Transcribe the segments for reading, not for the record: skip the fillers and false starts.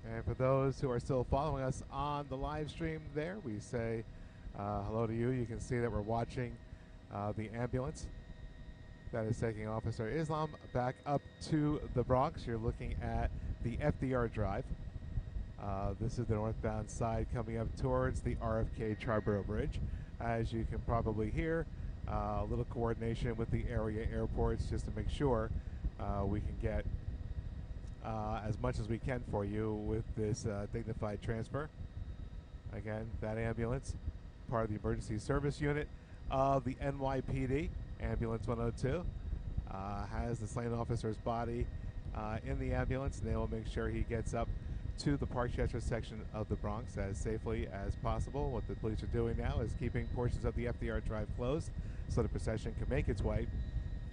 And for those who are still following us on the live stream there, we say hello to you. You can see that we're watching the ambulance that is taking Officer Islam back up to the Bronx. You're looking at the FDR Drive. This is the northbound side coming up towards the RFK Triborough Bridge. As you can probably hear, a little coordination with the area airports just to make sure we can get as much as we can for you with this dignified transfer. Again, that ambulance, part of the emergency service unit of the NYPD, Ambulance 102, has the slain officer's body in the ambulance, and they will make sure he gets up to the Parkchester section of the Bronx as safely as possible. What the police are doing now is keeping portions of the FDR Drive closed so the procession can make its way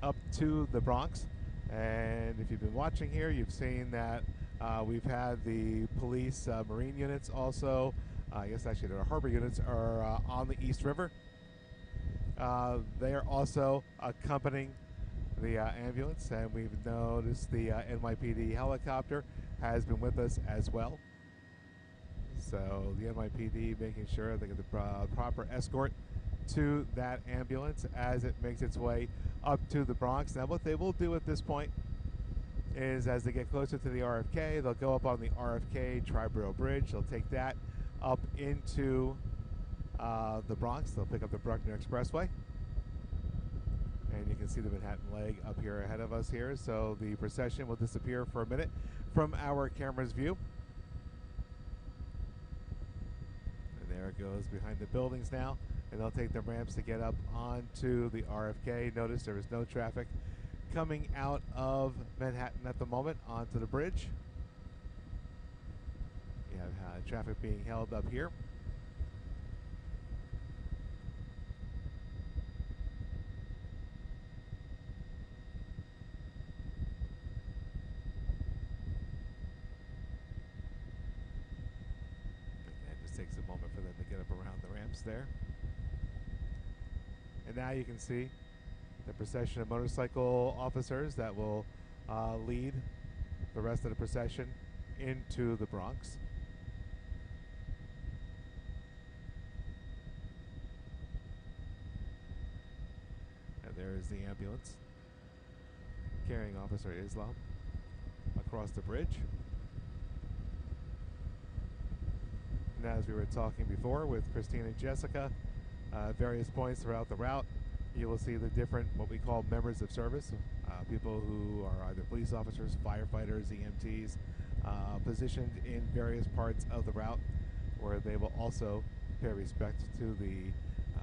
up to the Bronx. And if you've been watching here, you've seen that we've had the police marine units also, I guess actually their harbor units are on the East River. They are also accompanying the ambulance, and we've noticed the NYPD helicopter has been with us as well. So the NYPD making sure they get the proper escort to that ambulance as it makes its way up to the Bronx. Now what they will do at this point is, as they get closer to the RFK, they'll go up on the RFK Triborough Bridge. They'll take that up into the Bronx. They'll pick up the Bruckner Expressway. And you can see the Manhattan leg up here ahead of us here. So the procession will disappear for a minute from our camera's view. And there it goes behind the buildings now. And they'll take the ramps to get up onto the RFK. Notice there is no traffic coming out of Manhattan at the moment onto the bridge. You have traffic being held up here. Again, it just takes a moment for them to get up around the ramps there. And now you can see the procession of motorcycle officers that will lead the rest of the procession into the Bronx. And there is the ambulance carrying Officer Islam across the bridge. And as we were talking before with Christine and Jessica, various points throughout the route, you will see the different, what we call members of service, people who are either police officers, firefighters, EMTs, positioned in various parts of the route where they will also pay respect to the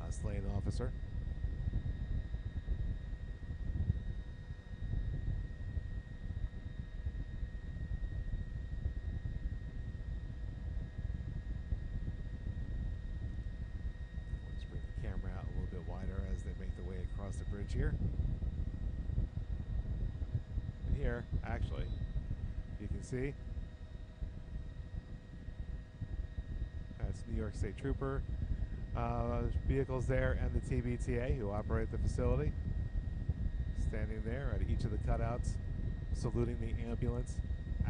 slain officer. The bridge here. And here, actually, you can see that's New York State Trooper vehicles there and the TBTA who operate the facility, standing there at each of the cutouts, saluting the ambulance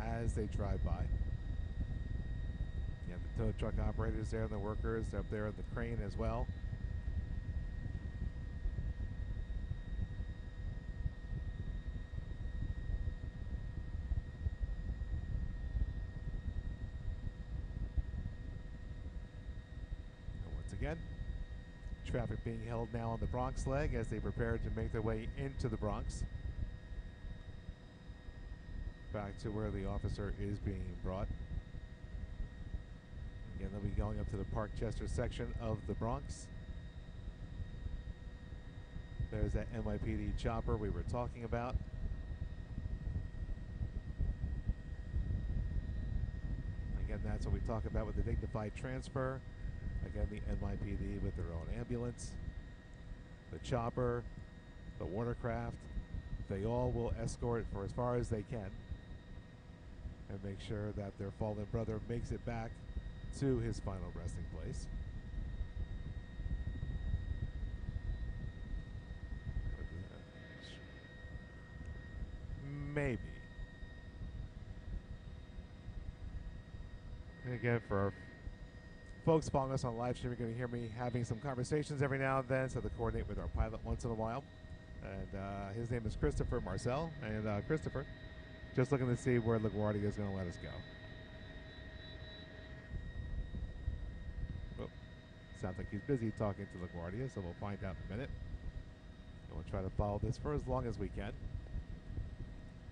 as they drive by. You have the tow truck operators there and the workers up there at the crane as well. Again, traffic being held now on the Bronx leg as they prepare to make their way into the Bronx. Back to where the officer is being brought. Again, they'll be going up to the Parkchester section of the Bronx. There's that NYPD chopper we were talking about. Again, that's what we talk about with the dignified transfer. Again, the NYPD with their own ambulance, the chopper, the watercraft, they all will escort for as far as they can and make sure that their fallen brother makes it back to his final resting place. Maybe. And again, for folks following us on live stream, you're going to hear me having some conversations every now and then, so to coordinate with our pilot once in a while. And his name is Christopher Marcel. And Christopher, just looking to see where LaGuardia is going to let us go. Oh, sounds like he's busy talking to LaGuardia, so we'll find out in a minute. And we'll try to follow this for as long as we can.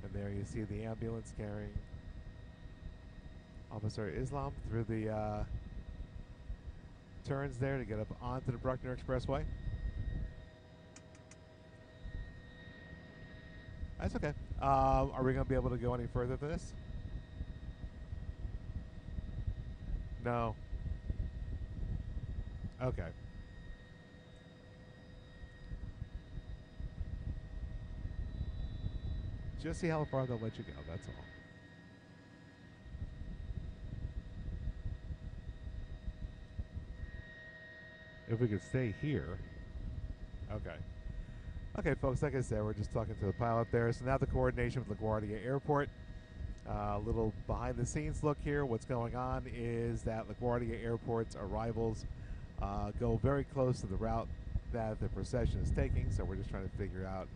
And there you see the ambulance carrying Officer Islam through the turns there to get up onto the Bruckner Expressway. That's okay. Are we going to be able to go any further than this? No. Okay. Just see how far they'll let you go, that's all. If we could stay here. Okay. Okay, folks, like I said, we're just talking to the pilot there. So now the coordination with LaGuardia Airport. A little behind-the-scenes look here. What's going on is that LaGuardia Airport's arrivals go very close to the route that the procession is taking. So we're just trying to figure out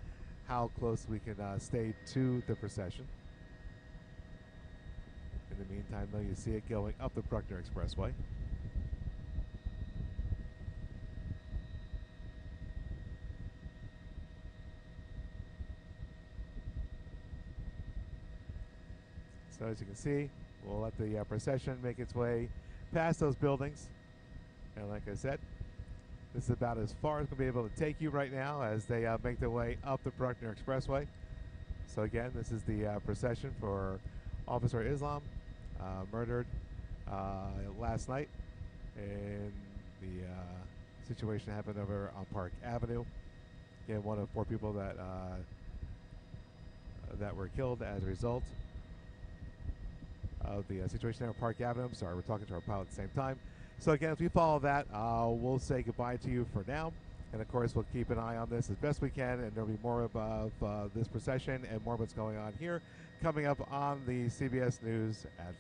how close we can stay to the procession. In the meantime, though, you see it going up the Bruckner Expressway. So as you can see, we'll let the procession make its way past those buildings. And like I said, this is about as far as we'll be able to take you right now as they make their way up the Bruckner Expressway. So again, this is the procession for Officer Islam, murdered last night. And the situation happened over on Park Avenue. Again, one of 4 people that that were killed as a result of the situation there on Park Avenue. I'm sorry, we're talking to our pilot at the same time. So again, as we follow that, we'll say goodbye to you for now. And of course, we'll keep an eye on this as best we can, and there'll be more of this procession and more of what's going on here coming up on the CBS News at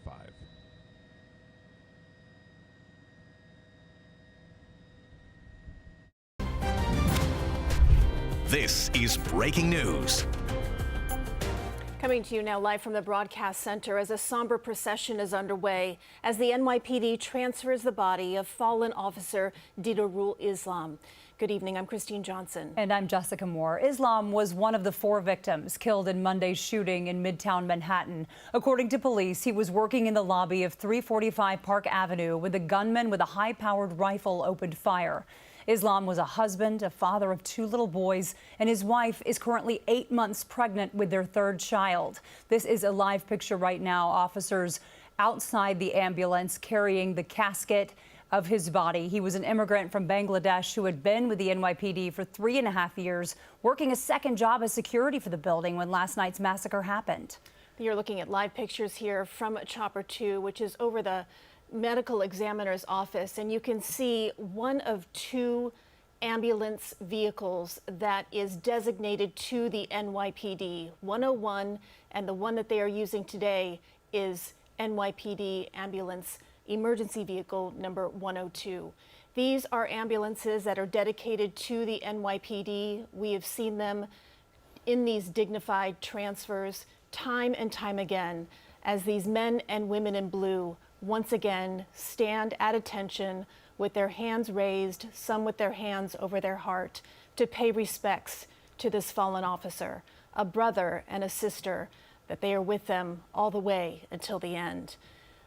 5. This is breaking news. Coming to you now live from the broadcast center as a somber procession is underway as the NYPD transfers the body of fallen officer Didarul Islam. Good evening, I'm Christine Johnson. And I'm Jessica Moore. Islam was one of the 4 victims killed in Monday's shooting in Midtown Manhattan. According to police, he was working in the lobby of 345 Park Avenue when the gunman with a high-powered rifle opened fire. Islam was a husband, a father of 2 little boys, and his wife is currently 8 months pregnant with their 3rd child. This is a live picture right now. Officers outside the ambulance carrying the casket of his body. He was an immigrant from Bangladesh who had been with the NYPD for 3.5 years, working a second job as security for the building when last night's massacre happened. You're looking at live pictures here from Chopper 2, which is over the medical examiner's office, and you can see one of 2 ambulance vehicles that is designated to the NYPD. 101, and the one that they are using today is NYPD ambulance emergency vehicle number 102. These are ambulances that are dedicated to the NYPD. We have seen them in these dignified transfers time and time again as these men and women in blue once again stand at attention with their hands raised, some with their hands over their heart, to pay respects to this fallen officer, a brother and a sister, that they are with them all the way until the end.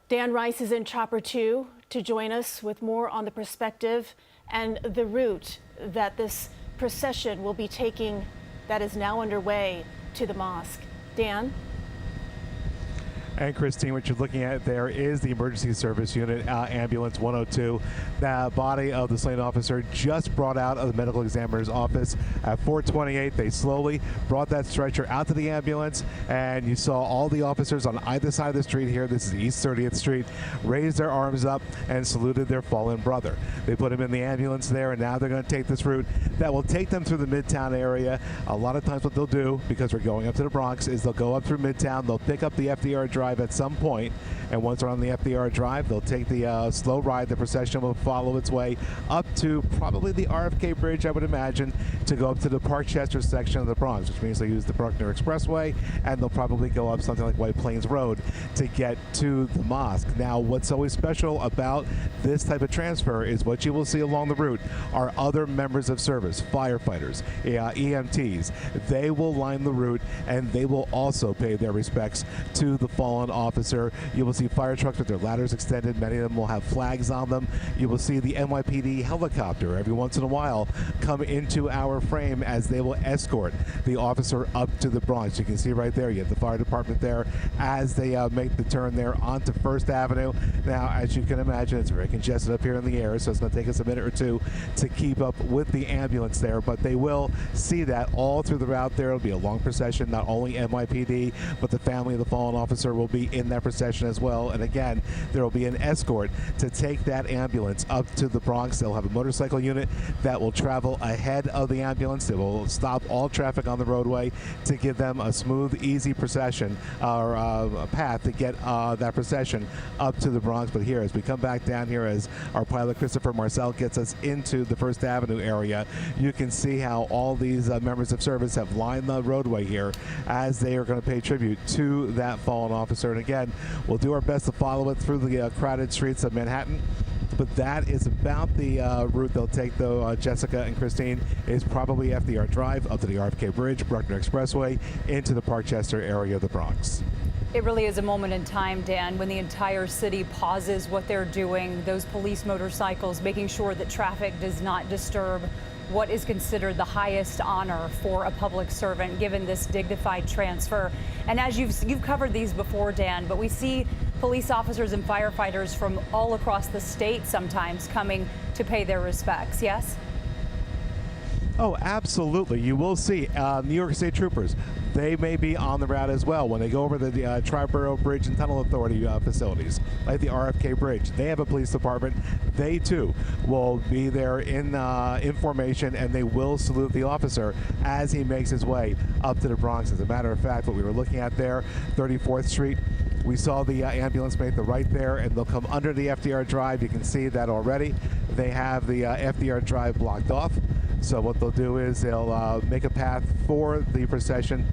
Dan Rice is in Chopper 2 to join us with more on the perspective and the route that this procession will be taking that is now underway to the mosque. Dan? And Christine, what you're looking at there is the emergency service unit, ambulance 102. The body of the slain officer just brought out of the medical examiner's office at 4:28. They slowly brought that stretcher out to the ambulance, and you saw all the officers on either side of the street here, this is East 30th Street, raise their arms up and saluted their fallen brother. They put him in the ambulance there, and now they're going to take this route that will take them through the Midtown area. A lot of times what they'll do, because we're going up to the Bronx, is they'll go up through Midtown, they'll pick up the FDR Drive Drive at some point. And once they're on the FDR Drive, they'll take the slow ride. The procession will follow its way up to probably the RFK Bridge, I would imagine, to go up to the Parkchester section of the Bronx, which means they'll use the Bruckner Expressway, and they'll probably go up something like White Plains Road to get to the mosque. Now, what's always special about this type of transfer is what you will see along the route are other members of service, firefighters, EMTs. They will line the route, and they will also pay their respects to the fallen officer. You will see fire trucks with their ladders extended. Many of them will have flags on them. You will see the NYPD helicopter every once in a while come into our frame as they will escort the officer up to the Bronx. You can see right there, you have the fire department there as they make the turn there onto First Avenue. Now, as you can imagine, it's very congested up here in the air, so it's going to take us a minute or two to keep up with the ambulance there, but they will see that all through the route there. It'll be a long procession. Not only NYPD, but the family of the fallen officer will be in that procession as well. And again, there will be an escort to take that ambulance up to the Bronx. They'll have a motorcycle unit that will travel ahead of the ambulance. It will stop all traffic on the roadway to give them a smooth, easy procession or a path to get that procession up to the Bronx. But here, as we come back down here, as our pilot Christopher Marcel gets us into the First Avenue area, you can see how all these members of service have lined the roadway here as they are going to pay tribute to that fallen officer. And again, we'll do our best to follow it through the crowded streets of Manhattan. But that is about the route they'll take, though. Jessica and Christine, is probably FDR Drive up to the RFK Bridge, Bruckner Expressway, into the Parkchester area of the Bronx. It really is a moment in time, Dan, when the entire city pauses what they're doing. Those police motorcycles making sure that traffic does not disturb what is considered the highest honor for a public servant, given this dignified transfer. And as you've covered these before, Dan, but we see police officers and firefighters from all across the state sometimes coming to pay their respects. Yes? Oh, absolutely. You will see New York State troopers. They may be on the route as well when they go over the Triborough Bridge and Tunnel Authority facilities, like the RFK Bridge. They have a police department. They, too, will be there in formation, and they will salute the officer as he makes his way up to the Bronx. As a matter of fact, what we were looking at there, 34th Street, we saw the ambulance make the right there, and they'll come under the FDR Drive. You can see that already. They have the FDR Drive blocked off. So what they'll do is they'll make a path for the procession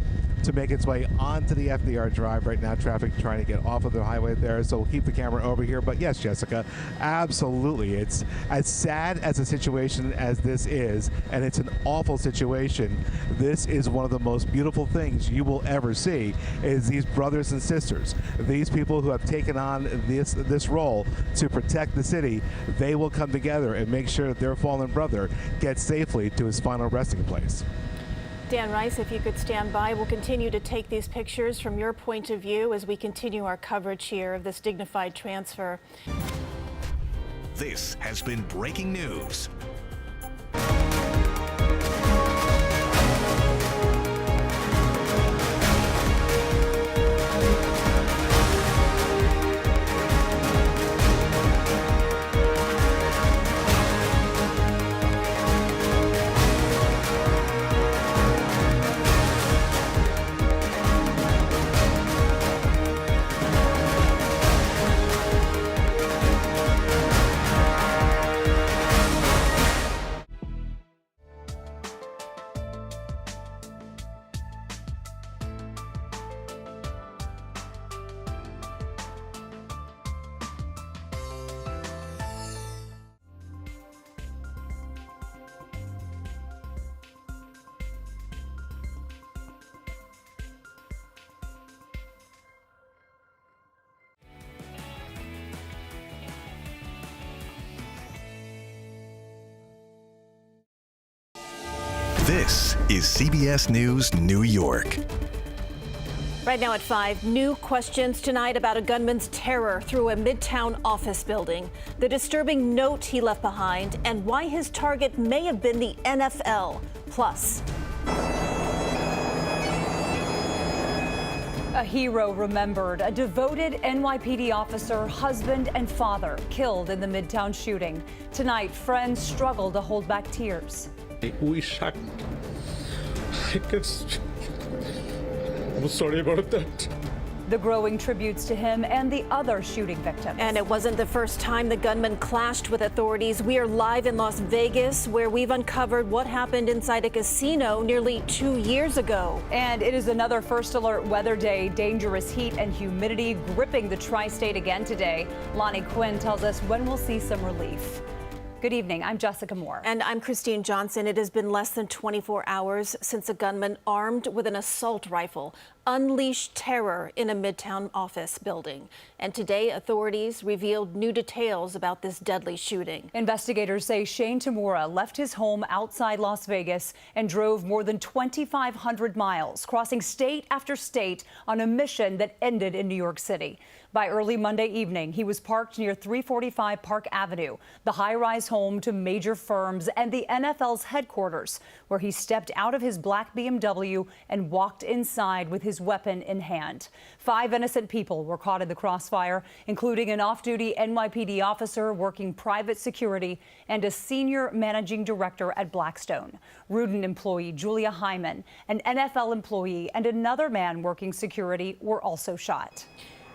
to make its way onto the FDR Drive. Right now, traffic trying to get off of the highway there, so we'll keep the camera over here. But yes, Jessica, absolutely. It's as sad as a situation as this is, and it's an awful situation. This is one of the most beautiful things you will ever see, is these brothers and sisters, these people who have taken on this role to protect the city. They will come together and make sure that their fallen brother gets safely to his final resting place. Dan Rice, if you could stand by, we'll continue to take these pictures from your point of view as we continue our coverage here of this dignified transfer. This has been breaking news. This is CBS News New York. Right now at 5, new questions tonight about a gunman's terror through a Midtown office building, the disturbing note he left behind, and why his target may have been the NFL. Plus, a hero remembered, a devoted NYPD officer, husband and father killed in the Midtown shooting. Tonight, friends struggle to hold back tears. We shot. I'm sorry about that. The growing tributes to him and the other shooting victims. And it wasn't the first time the gunman clashed with authorities. We are live in Las Vegas, where we've uncovered what happened inside a casino nearly 2 years ago. And it is another first alert weather day. Dangerous heat and humidity gripping the tri-state again today. Lonnie Quinn tells us when we'll see some relief. Good evening. I'm Jessica Moore. And I'm Christine Johnson. It has been less than 24 hours since a gunman armed with an assault rifle unleashed terror in a Midtown office building. And today, authorities revealed new details about this deadly shooting. Investigators say Shane Tamura left his home outside Las Vegas and drove more than 2,500 miles, crossing state after state on a mission that ended in New York City. By early Monday evening, he was parked near 345 Park Avenue, the high-rise home to major firms and the NFL's headquarters, where he stepped out of his black BMW and walked inside with his weapon in hand. 5 innocent people were caught in the crossfire, including an off-duty NYPD officer working private security and a senior managing director at Blackstone. Rudin employee Julia Hyman, an NFL employee, and another man working security were also shot.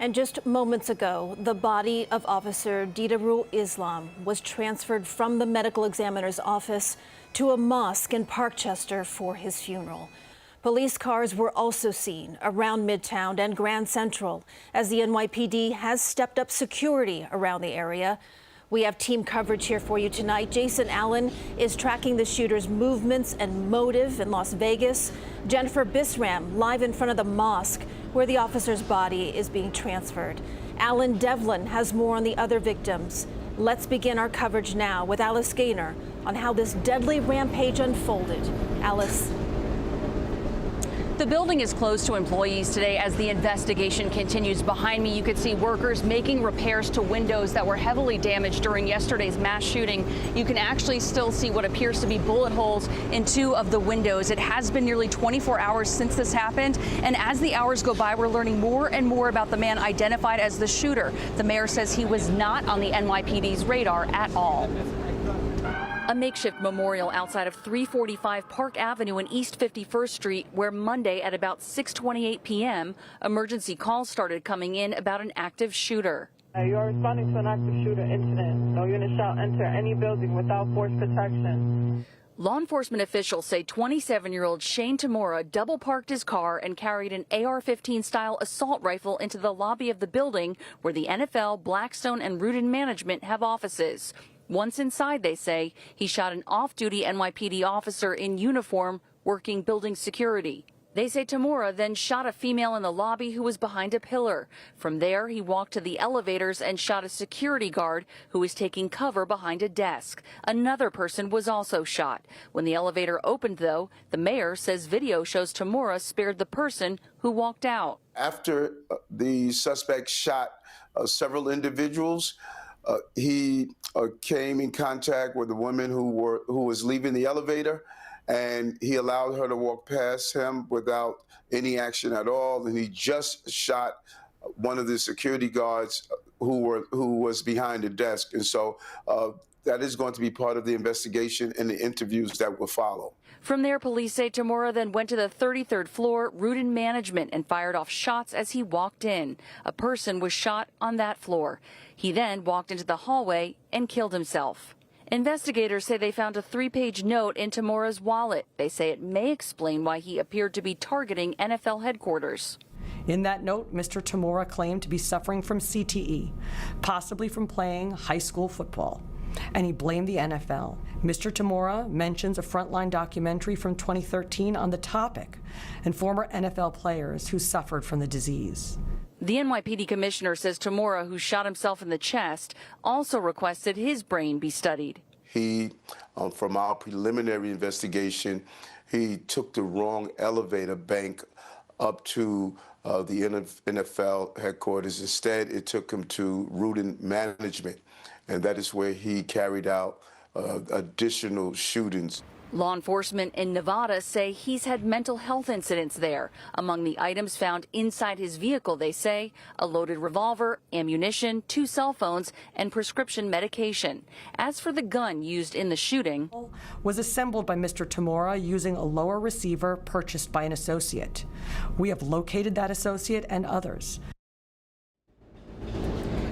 And just moments ago, the body of Officer Didarul Islam was transferred from the medical examiner's office to a mosque in Parkchester for his funeral. Police cars were also seen around Midtown and Grand Central as the NYPD has stepped up security around the area. We have team coverage here for you tonight. Jason Allen is tracking the shooter's movements and motive in Las Vegas. Jennifer Bisram live in front of the mosque where the officer's body is being transferred. Alan Devlin has more on the other victims. Let's begin our coverage now with Alice Gaynor on how this deadly rampage unfolded. Alice. The building is closed to employees today as the investigation continues. Behind me, you could see workers making repairs to windows that were heavily damaged during yesterday's mass shooting. You can actually still see what appears to be bullet holes in 2 of the windows. It has been nearly 24 hours since this happened, and as the hours go by, we're learning more and more about the man identified as the shooter. The mayor says he was not on the NYPD's radar at all. A makeshift memorial outside of 345 Park Avenue and East 51st Street, where Monday at about 6:28 p.m., emergency calls started coming in about an active shooter. You are responding to an active shooter incident. No unit shall enter any building without force protection. Law enforcement officials say 27-year-old Shane Tamura double parked his car and carried an AR-15 style assault rifle into the lobby of the building where the NFL, Blackstone, and Rudin Management have offices. Once inside, they say, he shot an off-duty NYPD officer in uniform working building security. They say Tamura then shot a female in the lobby who was behind a pillar. From there, he walked to the elevators and shot a security guard who was taking cover behind a desk. Another person was also shot. When the elevator opened, though, the mayor says video shows Tamura spared the person who walked out. After the suspect shot several individuals, he came in contact with a woman who was leaving the elevator, and he allowed her to walk past him without any action at all. And he just shot one of the security guards who was behind the desk. And so that is going to be part of the investigation and the interviews that will follow. From there, police say Tamura then went to the 33rd floor, Rudin Management, and fired off shots as he walked in. A person was shot on that floor. He then walked into the hallway and killed himself. Investigators say they found a 3-page note in Tamura's wallet. They say it may explain why he appeared to be targeting NFL headquarters. In that note, Mr. Tamura claimed to be suffering from CTE, possibly from playing high school football, and he blamed the NFL. Mr. Tamura mentions a Frontline documentary from 2013 on the topic and former NFL players who suffered from the disease. The NYPD commissioner says Tamura, who shot himself in the chest, also requested his brain be studied. He, from our preliminary investigation, he took the wrong elevator bank up to the NFL headquarters. Instead, it took him to Rudin Management, and that is where he carried out additional shootings. Law enforcement in Nevada say he's had mental health incidents there. Among the items found inside his vehicle, they say, a loaded revolver, ammunition, 2 cell phones, and prescription medication. As for the gun used in the shooting, was assembled by Mr. Tamora using a lower receiver purchased by an associate. We have located that associate and others.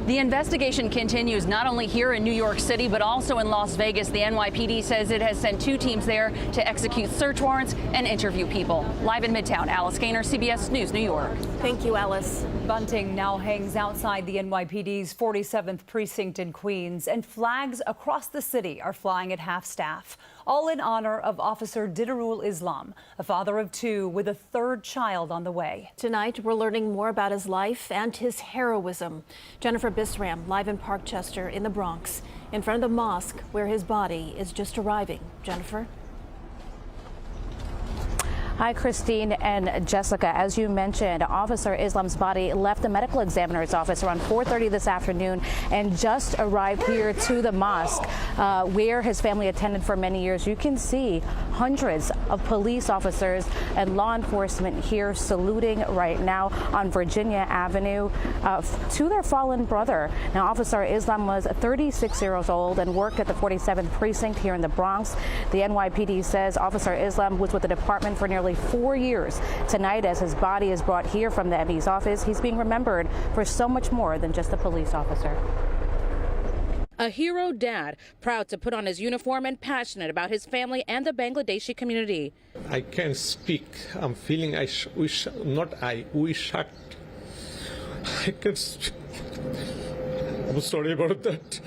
the investigation continues not only here in New York City, but also in Las Vegas. The NYPD says it has sent 2 teams there to execute search warrants and interview people. Live in Midtown, Alice Gaynor, CBS News, New York. Thank you, Alice. Bunting now hangs outside the NYPD's 47th precinct in Queens, and flags across the city are flying at half-staff, all in honor of Officer Dignified Islam, a father of 2 with a 3rd child on the way. Tonight, we're learning more about his life and his heroism. Jennifer Bisram, live in Parkchester in the Bronx, in front of the mosque where his body is just arriving. Jennifer? Hi, Christine and Jessica. As you mentioned, Officer Islam's body left the medical examiner's office around 4:30 this afternoon and just arrived here to the mosque where his family attended for many years. You can see hundreds of police officers and law enforcement here saluting right now on Virginia Avenue to their fallen brother. Now, Officer Islam was 36 years old and worked at the 47th precinct here in the Bronx. The NYPD says Officer Islam was with the department for nearly 4 years. Tonight, as his body is brought here from the ME's office, he's being remembered for so much more than just a police officer. A hero dad, proud to put on his uniform and passionate about his family and the Bangladeshi community. I can't speak. I'm feeling I wish shocked. I can't speak. I'm sorry about that.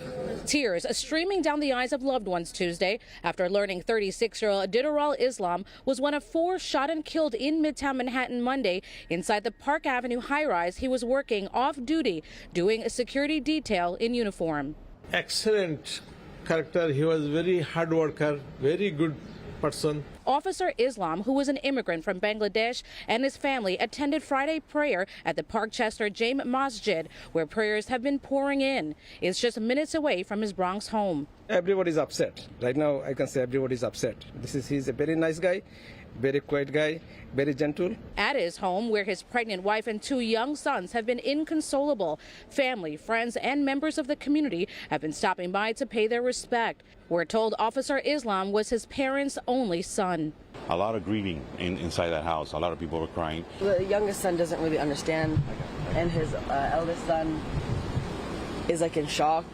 Tears streaming down the eyes of loved ones Tuesday after learning 36-year-old Dignified Islam was one of 4 shot and killed in Midtown Manhattan Monday inside the Park Avenue high-rise. He was working off-duty, doing a security detail in uniform. Excellent character. He was very hard worker, very good person. Officer Islam, who was an immigrant from Bangladesh, and his family attended Friday prayer at the Parkchester Jame Masjid, where prayers have been pouring in. It's just minutes away from his Bronx home. Everybody's upset. Right now, I can say everybody's upset. He's a very nice guy, very quiet guy, very gentle. At his home, where his pregnant wife and 2 young sons have been inconsolable, family, friends, and members of the community have been stopping by to pay their respect. We're told Officer Islam was his parents' only son. A lot of grieving inside that house. A lot of people were crying. The youngest son doesn't really understand, and his eldest son is like in shock,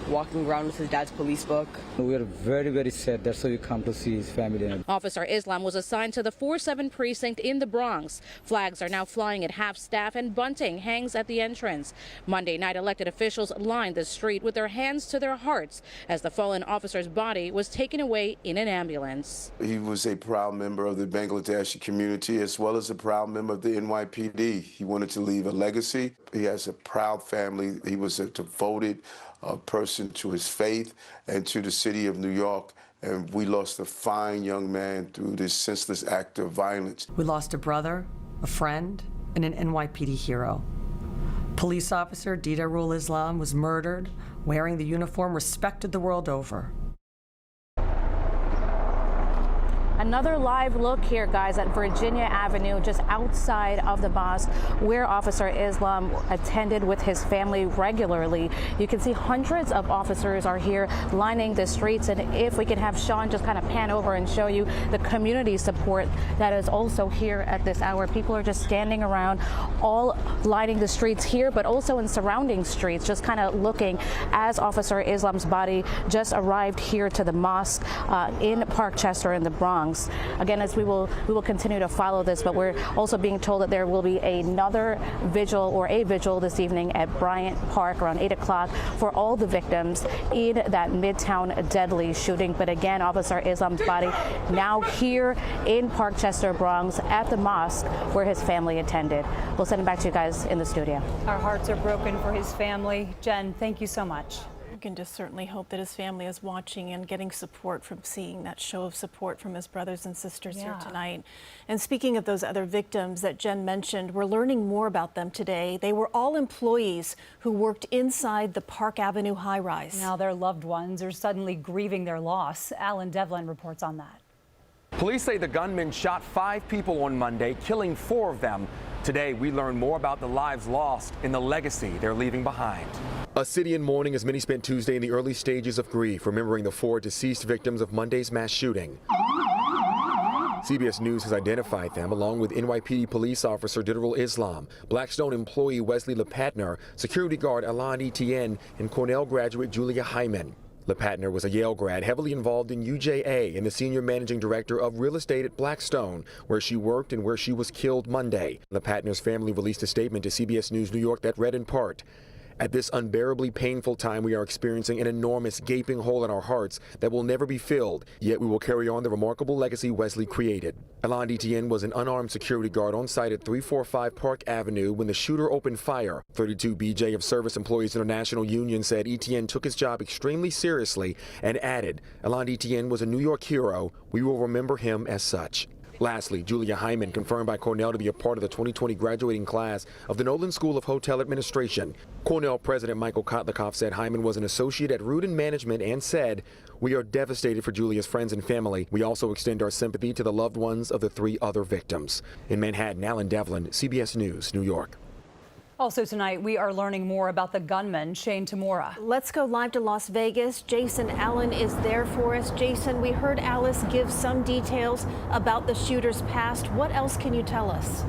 walking around with his dad's police book. We are very, very sad. That's why we come to see his family. Officer Islam was assigned to the 47 precinct in the Bronx. Flags are now flying at half-staff and bunting hangs at the entrance. Monday night, elected officials lined the street with their hands to their hearts as the fallen officer's body was taken away in an ambulance. He was a proud member of the Bangladeshi community as well as a proud member of the NYPD. He wanted to leave a legacy. He has a proud family. He was a devoted person to his faith and to the city of New York, and we lost a fine young man through this senseless act of violence. We lost a brother, a friend, and an NYPD hero. Police officer Dignified Islam was murdered, wearing the uniform respected the world over. Another live look here, guys, at Virginia Avenue, just outside of the mosque where Officer Islam attended with his family regularly. You can see hundreds of officers are here lining the streets, and if we can have Sean just kind of pan over and show you the community support that is also here at this hour. People are just standing around, all lining the streets here, but also in surrounding streets, just kind of looking as Officer Islam's body just arrived here to the mosque in Parkchester in the Bronx. Again, as we will continue to follow this, but we're also being told that there will be another vigil or a vigil this evening at Bryant Park around 8 o'clock for all the victims in that Midtown deadly shooting. But again, Officer Islam's body now here in Parkchester, Bronx at the mosque where his family attended. We'll send it back to you guys in the studio. Our hearts are broken for his family. Jen, thank you so much. We can just certainly hope that his family is watching and getting support from seeing that show of support from his brothers and sisters here tonight. And speaking of those other victims that Jen mentioned, we're learning more about them today. They were all employees who worked inside the Park Avenue high-rise. Now their loved ones are suddenly grieving their loss. Alan Devlin reports on that. Police say the gunman shot 5 people on Monday, killing 4 of them. Today, we learn more about the lives lost and the legacy they're leaving behind. A city in mourning as many spent Tuesday in the early stages of grief, remembering the 4 deceased victims of Monday's mass shooting. CBS News has identified them along with NYPD police officer Dignified Islam, Blackstone employee Wesley LePatner, security guard Alain Etienne, and Cornell graduate Julia Hyman. LePatner was a Yale grad heavily involved in UJA and the senior managing director of real estate at Blackstone, where she worked and where she was killed Monday. LePatner's family released a statement to CBS News New York that read in part, "At this unbearably painful time, we are experiencing an enormous gaping hole in our hearts that will never be filled, yet we will carry on the remarkable legacy Wesley created." Alain Etienne was an unarmed security guard on site at 345 Park Avenue when the shooter opened fire. 32 BJ of Service Employees International Union said Etienne took his job extremely seriously and added, "Alain Etienne was a New York hero. We will remember him as such." Lastly, Julia Hyman, confirmed by Cornell to be a part of the 2020 graduating class of the Nolan School of Hotel Administration. Cornell President Michael Kotlikoff said Hyman was an associate at Rudin Management and said, "We are devastated for Julia's friends and family. We also extend our sympathy to the loved ones of the 3 other victims." In Manhattan, Alan Devlin, CBS News, New York. Also tonight, we are learning more about the gunman, Shane Tamura. Let's go live to Las Vegas. Jason Allen is there for us. Jason, we heard Alice give some details about the shooter's past. What else can you tell us?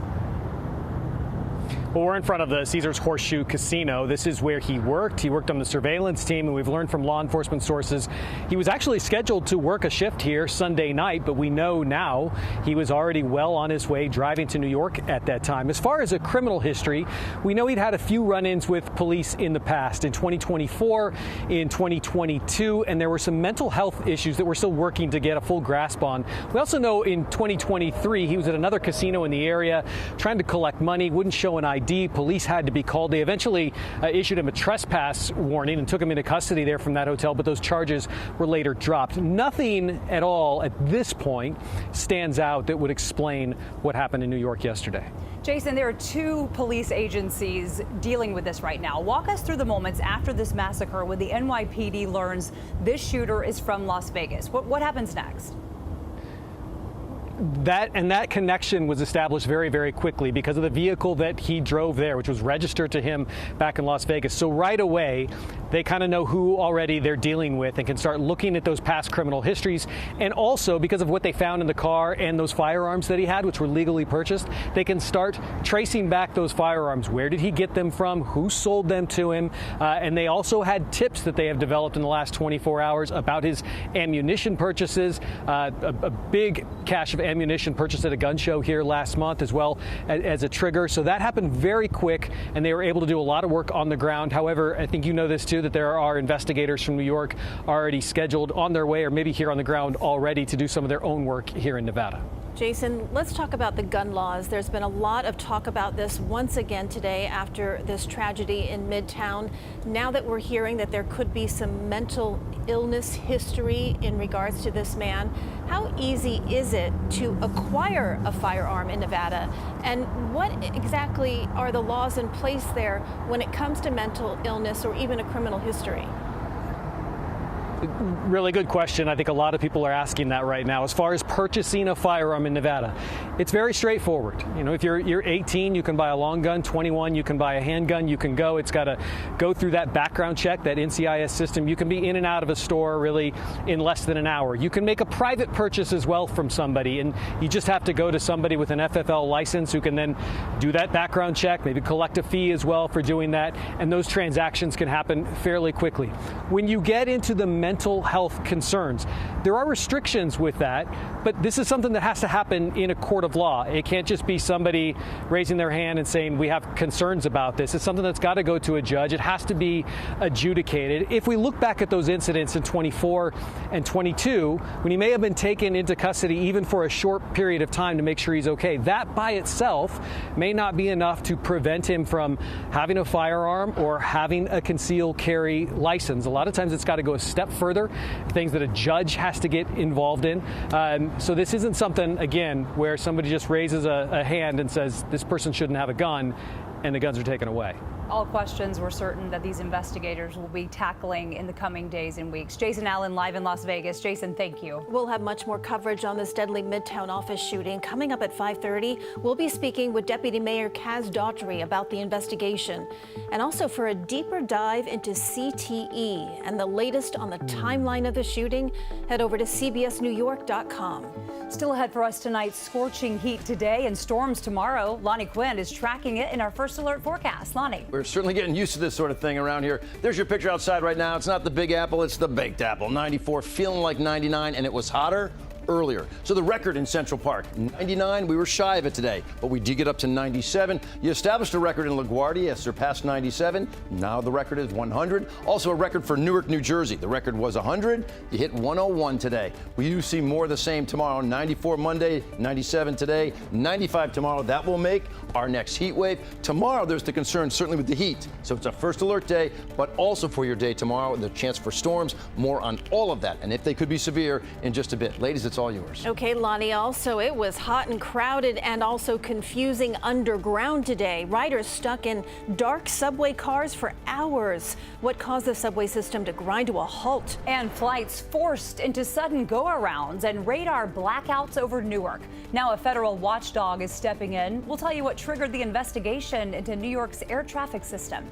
Well, we're in front of the Caesars Horseshoe Casino. This is where he worked. He worked on the surveillance team, and we've learned from law enforcement sources he was actually scheduled to work a shift here Sunday night, but we know now he was already well on his way driving to New York at that time. As far as a criminal history, we know he'd had a few run-ins with police in the past, in 2024, in 2022, and there were some mental health issues that we're still working to get a full grasp on. We also know in 2023 he was at another casino in the area trying to collect money, wouldn't show an ID. Police had to be called. They eventually issued him a trespass warning and took him into custody there from that hotel, but those charges were later dropped. Nothing at all at this point stands out that would explain what happened in New York yesterday. Jason, there are 2 police agencies dealing with this right now. Walk us through the moments after this massacre when the NYPD learns this shooter is from Las Vegas. What happens next? That connection was established very, very quickly because of the vehicle that he drove there, which was registered to him back in Las Vegas. So right away, they kind of know who already they're dealing with and can start looking at those past criminal histories. And also, because of what they found in the car and those firearms that he had, which were legally purchased, they can start tracing back those firearms. Where did he get them from? Who sold them to him? And they also had tips that they have developed in the last 24 hours about his ammunition purchases, a big cache of ammunition purchased at a gun show here last month, as well as a trigger. So that happened very quick, and they were able to do a lot of work on the ground. However, I think you know this too, that there are investigators from New York already scheduled on their way, or maybe here on the ground already, to do some of their own work here in Nevada. Jason, let's talk about the gun laws. There's been a lot of talk about this once again today after this tragedy in Midtown. Now that we're hearing that there could be some mental illness history in regards to this man, how easy is it to acquire a firearm in Nevada? And what exactly are the laws in place there when it comes to mental illness or even a criminal history? Really good question. I think a lot of people are asking that right now. As far as purchasing a firearm in Nevada, it's very straightforward. You know, if you're 18, you can buy a long gun. 21, you can buy a handgun. You can go. It's got to go through that background check, that NCIS system. You can be in and out of a store really in less than an hour. You can make a private purchase as well from somebody, and you just have to go to somebody with an FFL license who can then do that background check, maybe collect a fee as well for doing that, and those transactions can happen fairly quickly. When you get into the mental health concerns, there are restrictions with that, but this is something that has to happen in a court of law. It can't just be somebody raising their hand and saying we have concerns about this. It's something that's got to go to a judge. It has to be adjudicated. If we look back at those incidents in 24 and 22, when he may have been taken into custody even for a short period of time to make sure he's okay, that by itself may not be enough to prevent him from having a firearm or having a concealed carry license. A lot of times it's got to go a step further, things that a judge has to get involved in. So this isn't something, again, where somebody just raises a hand and says this person shouldn't have a gun and the guns are taken away. All questions we're certain that these investigators will be tackling in the coming days and weeks. Jason Allen live in Las Vegas. Jason, thank you. We'll have much more coverage on this deadly Midtown office shooting. Coming up at 5:30, we'll be speaking with Deputy Mayor Kaz Daughtry about the investigation. And also for a deeper dive into CTE and the latest on the timeline of the shooting, head over to CBSNewYork.com. Still ahead for us tonight, scorching heat today and storms tomorrow. Lonnie Quinn is tracking it in our First Alert forecast. Lonnie. We're certainly getting used to this sort of thing around here. There's your picture outside right now. It's not the Big Apple, it's the Baked Apple. 94, feeling like 99, and it was hotter earlier. So the record in Central Park, 99, we were shy of it today, but we did get up to 97. You established a record in LaGuardia, surpassed 97. Now the record is 100. Also a record for Newark, New Jersey. The record was 100. You hit 101 today. We do see more of the same tomorrow. 94 Monday, 97 today, 95 tomorrow. That will make our next heat wave. Tomorrow there's the concern certainly with the heat. So it's a First Alert day, but also for your day tomorrow, the chance for storms. More on all of that, and if they could be severe in just a bit. Ladies, it's all yours. Okay, Lonnie, also it was hot and crowded and also confusing underground today. Riders stuck in dark subway cars for hours. What caused the subway system to grind to a halt? And flights forced into sudden go-arounds and radar blackouts over Newark. Now a federal watchdog is stepping in. We'll tell you what triggered the investigation into New York's air traffic system.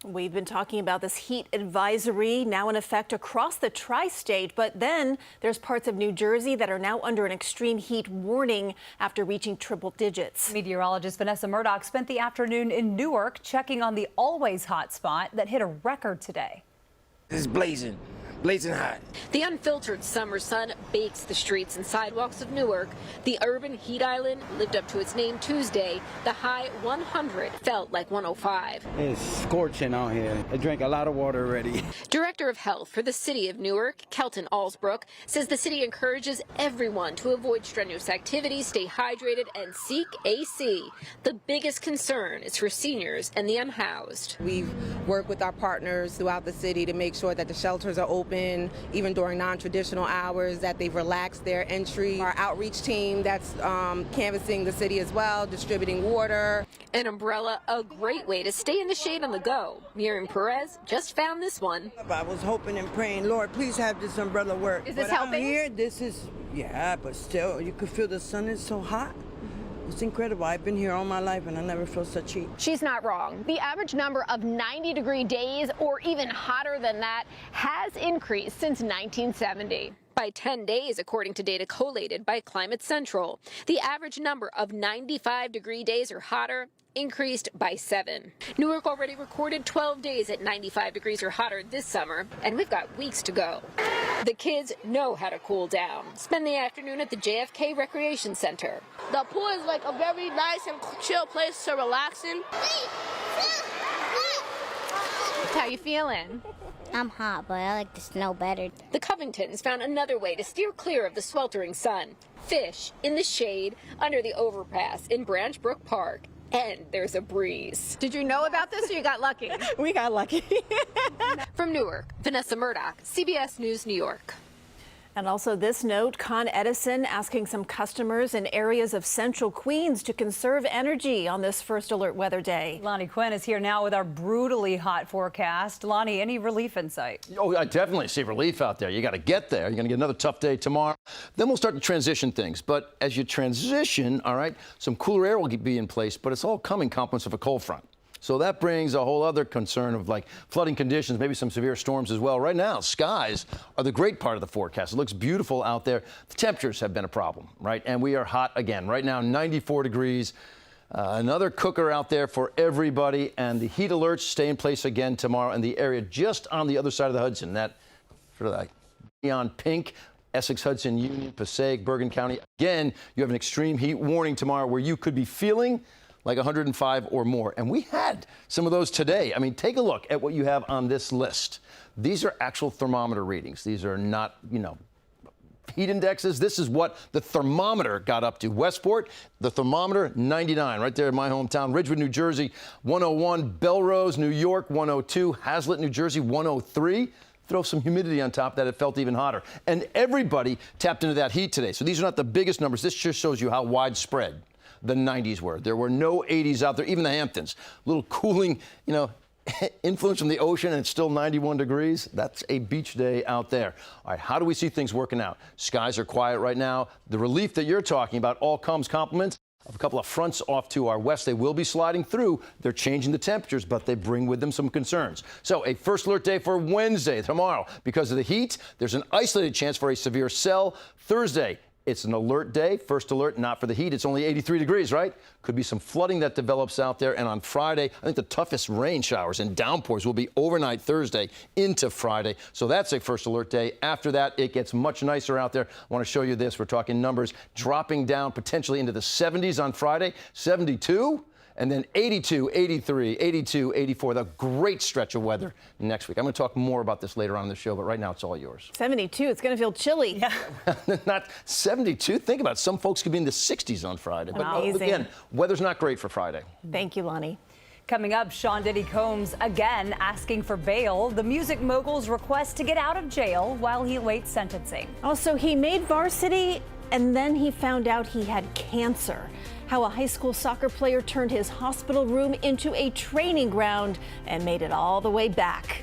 We've been talking about this heat advisory now in effect across the tri-state, but then there's parts of New Jersey that are now under an extreme heat warning after reaching triple digits. Meteorologist Vanessa Murdoch spent the afternoon in Newark checking on the always hot spot that hit a record today. It's blazing. blazing hot. The unfiltered summer sun bakes the streets and sidewalks of Newark. The urban heat island lived up to its name Tuesday. The high 100 felt like 105. It's scorching out here. I drank a lot of water already. Director of Health for the city of Newark, Kelton Alsbrook, says the city encourages everyone to avoid strenuous activities, stay hydrated, and seek AC. The biggest concern is for seniors and the unhoused. We've worked with our partners throughout the city to make sure that the shelters are open, even during non-traditional hours, that they've relaxed their entry. Our outreach team that's canvassing the city as well, distributing water. An umbrella, a great way to stay in the shade on the go. Miriam Perez just found this one. I was hoping and praying, Lord, please have this umbrella work. Is this but helping? Out here, this is, yeah, but still, you could feel the sun is so hot. It's incredible. I've been here all my life and I never felt such heat. She's not wrong. The average number of 90-degree days, or even hotter than that, has increased since 1970. By 10 days, according to data collated by Climate Central. The average number of 95-degree days or hotter increased by 7. Newark already recorded 12 days at 95 degrees or hotter this summer, and we've got weeks to go. The kids know how to cool down. Spend the afternoon at the JFK Recreation Center. The pool is like a very nice and chill place to relax in. How you feeling? I'm hot, but I like the snow better. The Covingtons found another way to steer clear of the sweltering sun. Fish in the shade under the overpass in Branch Brook Park. And there's a breeze. Did you know about this or you got lucky? We got lucky. From Newark, Vanessa Murdoch, CBS News, New York. And also this note, Con Edison asking some customers in areas of central Queens to conserve energy on this first alert weather day. Lonnie Quinn is here now with our brutally hot forecast. Lonnie, any relief in sight? Oh, I definitely see relief out there. You got to get there. You're going to get another tough day tomorrow. Then we'll start to transition things. But as you transition, all right, some cooler air will be in place, but it's all coming compliments of a cold front. So that brings a whole other concern of like flooding conditions, maybe some severe storms as well. Right now, skies are the great part of the forecast. It looks beautiful out there. The temperatures have been a problem, right? And we are hot again. Right now, 94 degrees. Another cooker out there for everybody. And the heat alerts stay in place again tomorrow in the area just on the other side of the Hudson. That sort of like neon pink. Essex, Hudson, Union, Passaic, Bergen County. Again, you have an extreme heat warning tomorrow where you could be feeling like 105 or more. And we had some of those today. I mean, take a look at what you have on this list. These are actual thermometer readings. These are not, heat indexes. This is what the thermometer got up to. Westport, the thermometer, 99, right there in my hometown. Ridgewood, New Jersey, 101. Belrose, New York, 102. Hazlitt, New Jersey, 103. Throw some humidity on top of that, it felt even hotter. And everybody tapped into that heat today. So these are not the biggest numbers. This just shows you how widespread the 90s were. There were no 80s out there, even the Hamptons. A little cooling, influence from the ocean, and it's still 91 degrees. That's a beach day out there. All right, how do we see things working out? Skies are quiet right now. The relief that you're talking about all comes compliments of a couple of fronts off to our west. They will be sliding through. They're changing the temperatures, but they bring with them some concerns. So a first alert day for Wednesday, tomorrow. Because of the heat, there's an isolated chance for a severe cell. Thursday, it's an alert day, first alert, not for the heat. It's only 83 degrees, right? Could be some flooding that develops out there. And on Friday, I think the toughest rain showers and downpours will be overnight Thursday into Friday. So that's a first alert day. After that, it gets much nicer out there. I want to show you this. We're talking numbers dropping down potentially into the 70s on Friday, 72. And then 82, 83, 82, 84, the great stretch of weather next week. I'm going to talk more about this later on in the show, but right now it's all yours. 72, it's going to feel chilly. Yeah. Not 72. Think about it. Some folks could be in the 60s on Friday. Amazing. But again, weather's not great for Friday. Thank you, Lonnie. Coming up, Sean Diddy Combs again asking for bail. The music mogul's request to get out of jail while he awaits sentencing. Also, he made varsity and then he found out he had cancer. How a high school soccer player turned his hospital room into a training ground and made it all the way back.